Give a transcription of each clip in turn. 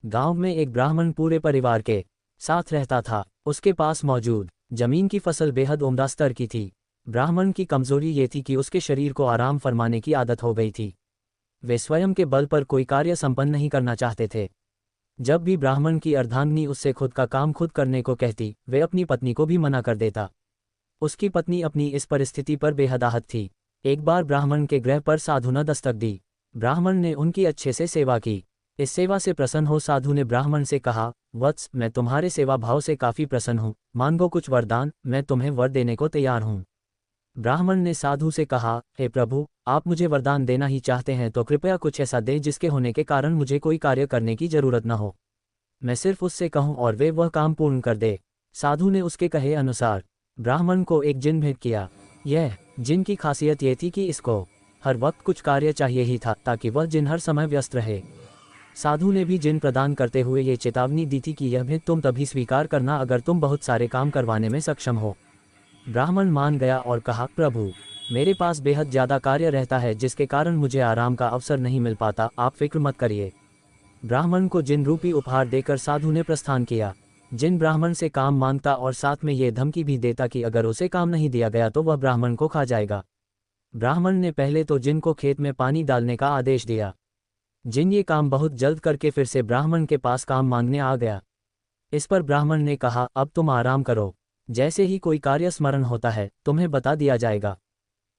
गांव में एक ब्राह्मण पूरे परिवार के साथ रहता था। उसके पास मौजूद जमीन की फसल बेहद उम्दा स्तर की थी। ब्राह्मण की कमजोरी ये थी कि उसके शरीर को आराम फरमाने की आदत हो गई थी। वे स्वयं के बल पर कोई कार्य संपन्न नहीं करना चाहते थे। जब भी ब्राह्मण की अर्धांगिनी उससे खुद का काम खुद करने को कहती, वे अपनी पत्नी को भी मना कर देता। उसकी पत्नी अपनी इस परिस्थिति पर बेहद आहत थी। एक बार ब्राह्मण के गृह पर साधु ने दस्तक दी। ब्राह्मण ने उनकी अच्छे से सेवा की। इस सेवा से प्रसन्न हो साधु ने ब्राह्मण से कहा, वत्स, मैं तुम्हारे सेवा भाव से काफी प्रसन्न हूँ, मांगो कुछ वरदान, मैं तुम्हें वर देने को तैयार हूँ। ब्राह्मण ने साधु से कहा, हे प्रभु, आप मुझे वरदान देना ही चाहते हैं तो कृपया कुछ ऐसा दे जिसके होने के कारण मुझे कोई कार्य करने की जरूरत न हो। मैं सिर्फ उससे कहूँ और वे वह काम पूर्ण कर दे। साधु ने उसके कहे अनुसार ब्राह्मण को एक जिन भेंट किया। यह जिन की खासियत ये थी कि इसको हर वक्त कुछ कार्य चाहिए ही था ताकि वह जिन हर समय व्यस्त रहे। साधु ने भी जिन प्रदान करते हुए ये चेतावनी दी थी कि यह भेंट तुम तभी स्वीकार करना अगर तुम बहुत सारे काम करवाने में सक्षम हो। ब्राह्मण मान गया और कहा, प्रभु, मेरे पास बेहद ज़्यादा कार्य रहता है जिसके कारण मुझे आराम का अवसर नहीं मिल पाता, आप फिक्र मत करिए। ब्राह्मण को जिन रूपी उपहार देकर साधु ने प्रस्थान किया। जिन ब्राह्मण से काम मांगता और साथ में ये धमकी भी देता कि अगर उसे काम नहीं दिया गया तो वह ब्राह्मण को खा जाएगा। ब्राह्मण ने पहले तो जिन को खेत में पानी डालने का आदेश दिया। जिन ये काम बहुत जल्द करके फिर से ब्राह्मण के पास काम मांगने आ गया। इस पर ब्राह्मण ने कहा, अब तुम आराम करो, जैसे ही कोई कार्य स्मरण होता है तुम्हें बता दिया जाएगा।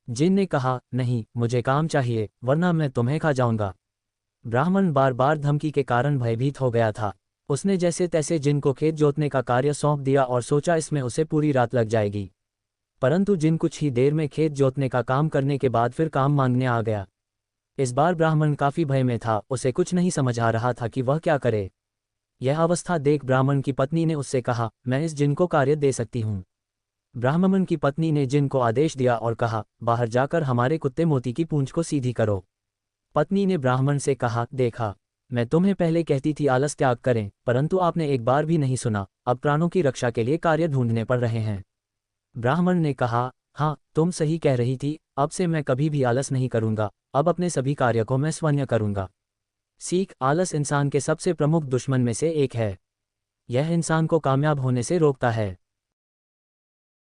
जिन ने कहा, नहीं, मुझे काम चाहिए वरना मैं तुम्हें खा जाऊंगा। ब्राह्मण बार बार धमकी के कारण भयभीत हो गया था। उसने जैसे तैसे जिन को खेत जोतने का कार्य सौंप दिया और सोचा इसमें उसे पूरी रात लग जाएगी। परंतु जिन कुछ ही देर में खेत जोतने का काम करने के बाद फिर काम मांगने आ गया। इस बार ब्राह्मण काफी भय में था, उसे कुछ नहीं समझ आ रहा था कि वह क्या करे। यह अवस्था देख ब्राह्मण की पत्नी ने उससे कहा, मैं इस जिन को कार्य दे सकती हूँ। ब्राह्मण की पत्नी ने जिन को आदेश दिया और कहा, बाहर जाकर हमारे कुत्ते मोती की पूंछ को सीधी करो। पत्नी ने ब्राह्मण से कहा, देखा, मैं तुम्हें पहले कहती थी आलस त्याग करें, परंतु आपने एक बार भी नहीं सुना, अब प्राणों की रक्षा के लिए कार्य ढूंढने पड़ रहे हैं। ब्राह्मण ने कहा, हाँ, तुम सही कह रही थी, अब से मैं कभी भी आलस नहीं करूंगा, अब अपने सभी कार्य को मैं स्वयं करूंगा। सीख, आलस इंसान के सबसे प्रमुख दुश्मन में से एक है। यह इंसान को कामयाब होने से रोकता है।